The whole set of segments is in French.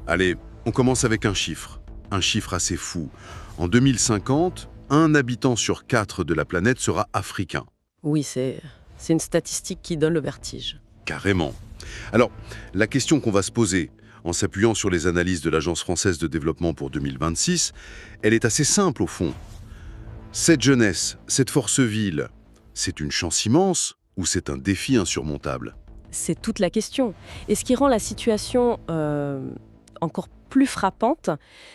Allez, on commence avec un chiffre assez fou. En 2050, un habitant sur 4 de la planète sera africain. Oui, c'est une statistique qui donne le vertige. Carrément. Alors, la question qu'on va se poser, en s'appuyant sur les analyses de l'Agence française de développement pour 2026, elle est assez simple au fond. Cette jeunesse, cette force vive, c'est une chance immense ou c'est un défi insurmontable? C'est toute la question. Et ce qui rend la situation encore plus frappante,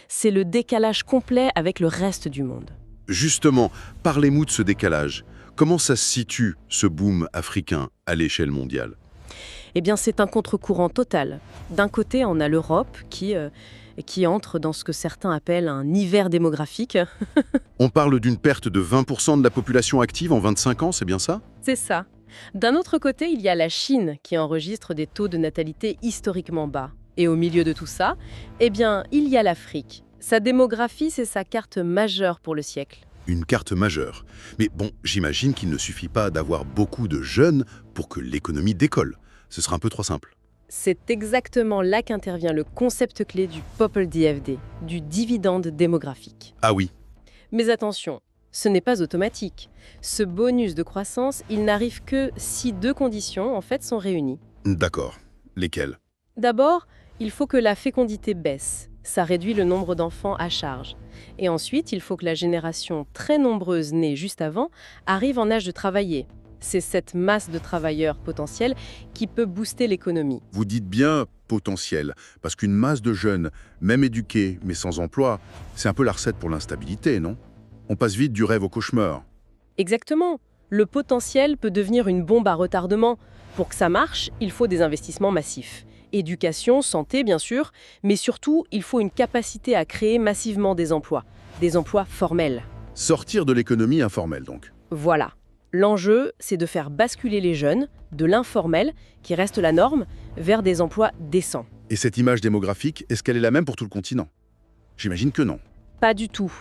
c'est le décalage complet avec le reste du monde. Justement, parlez-nous de ce décalage. Comment ça se situe, ce boom africain, à l'échelle mondiale? Eh bien, c'est un contre-courant total. D'un côté, on a l'Europe qui entre dans ce que certains appellent un hiver démographique. On parle d'une perte de 20% de la population active en 25 ans, c'est bien ça? C'est ça. D'un autre côté, il y a la Chine qui enregistre des taux de natalité historiquement bas. Et au milieu de tout ça, eh bien, il y a l'Afrique. Sa démographie, c'est sa carte majeure pour le siècle. Une carte majeure. Mais bon, j'imagine qu'il ne suffit pas d'avoir beaucoup de jeunes pour que l'économie décolle. Ce sera un peu trop simple. C'est exactement là qu'intervient le concept clé du Popple DFD, du dividende démographique. Ah oui, Mais attention, ce n'est pas automatique. Ce bonus de croissance, il n'arrive que si deux conditions, en fait, sont réunies. d'accord. Lesquelles? D'abord, il faut que la fécondité baisse. Ça réduit le nombre d'enfants à charge. Et ensuite, il faut que la génération très nombreuse née juste avant arrive en âge de travailler. C'est cette masse de travailleurs potentiels qui peut booster l'économie. Vous dites bien potentiel, parce qu'une masse de jeunes, même éduqués, mais sans emploi, c'est un peu la recette pour l'instabilité, non? On passe vite du rêve au cauchemar. Exactement. Le potentiel peut devenir une bombe à retardement. Pour que ça marche, il faut des investissements massifs. Éducation, santé, bien sûr, mais surtout, il faut une capacité à créer massivement des emplois formels. Sortir de l'économie informelle, donc. Voilà. L'enjeu, c'est de faire basculer les jeunes de l'informel, qui reste la norme, vers des emplois décents. Et cette image démographique, est-ce qu'elle est la même pour tout le continent? J'imagine que non. Pas du tout.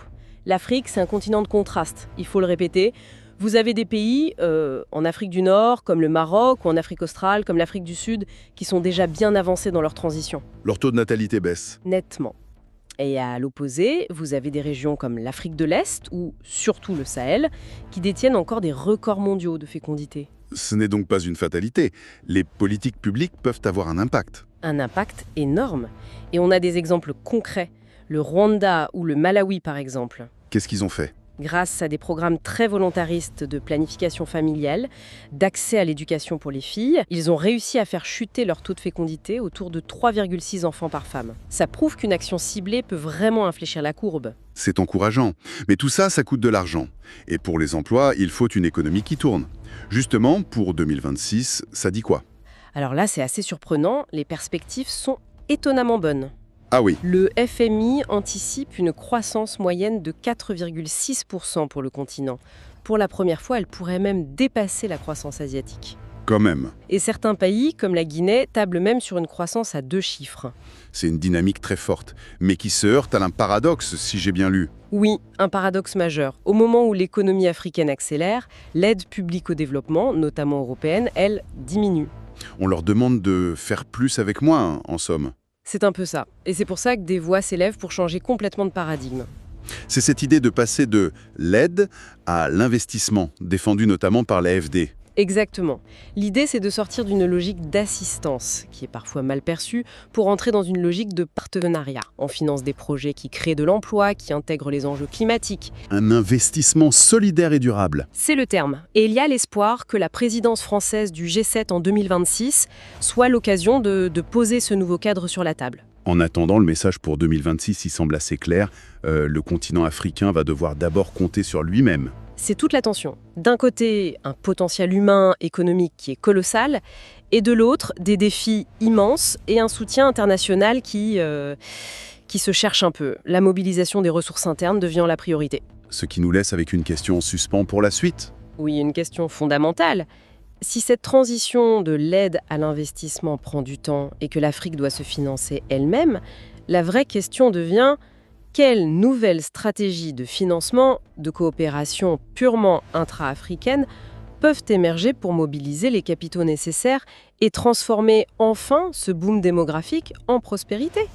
L'Afrique, c'est un continent de contraste, il faut le répéter. Vous avez des pays, en Afrique du Nord, comme le Maroc, ou en Afrique australe, comme l'Afrique du Sud, qui sont déjà bien avancés dans leur transition. Leur taux de natalité baisse. Nettement. Et à l'opposé, vous avez des régions comme l'Afrique de l'Est, ou surtout le Sahel, qui détiennent encore des records mondiaux de fécondité. Ce n'est donc pas une fatalité. Les politiques publiques peuvent avoir un impact. Un impact énorme. Et on a des exemples concrets. Le Rwanda ou le Malawi, par exemple. Qu'est-ce qu'ils ont fait? Grâce à des programmes très volontaristes de planification familiale, d'accès à l'éducation pour les filles, ils ont réussi à faire chuter leur taux de fécondité autour de 3,6 enfants par femme. Ça prouve qu'une action ciblée peut vraiment infléchir la courbe. C'est encourageant. Mais tout ça, ça coûte de l'argent. Et pour les emplois, il faut une économie qui tourne. Justement, pour 2026, ça dit quoi? Alors là, c'est assez surprenant, les perspectives sont étonnamment bonnes. Ah oui, Le FMI anticipe une croissance moyenne de 4,6% pour le continent. Pour la première fois, elle pourrait même dépasser la croissance asiatique. quand même. Et certains pays, comme la Guinée, tablent même sur une croissance à 2 chiffres. C'est une dynamique très forte, mais qui se heurte à un paradoxe, si j'ai bien lu. Oui, un paradoxe majeur. Au moment où l'économie africaine accélère, l'aide publique au développement, notamment européenne, elle, diminue. On leur demande de faire plus avec moins, en somme. C'est un peu ça. Et c'est pour ça que des voix s'élèvent pour changer complètement de paradigme. C'est cette idée de passer de l'aide à l'investissement, défendue notamment par l'AFD. Exactement. L'idée, c'est de sortir d'une logique d'assistance, qui est parfois mal perçue, pour entrer dans une logique de partenariat. On finance des projets qui créent de l'emploi, qui intègrent les enjeux climatiques. Un investissement solidaire et durable. C'est le terme. Et il y a l'espoir que la présidence française du G7 en 2026 soit l'occasion de poser ce nouveau cadre sur la table. En attendant, le message pour 2026 il semble assez clair. Le continent africain va devoir d'abord compter sur lui-même. C'est toute la tension. D'un côté, un potentiel humain, économique qui est colossal, et de l'autre, des défis immenses et un soutien international qui se cherche un peu. La mobilisation des ressources internes devient la priorité. Ce qui nous laisse avec une question en suspens pour la suite. Oui, une question fondamentale. Si cette transition de l'aide à l'investissement prend du temps et que l'Afrique doit se financer elle-même, la vraie question devient: quelles nouvelles stratégies de financement, de coopération purement intra-africaine peuvent émerger pour mobiliser les capitaux nécessaires et transformer enfin ce boom démographique en prospérité ?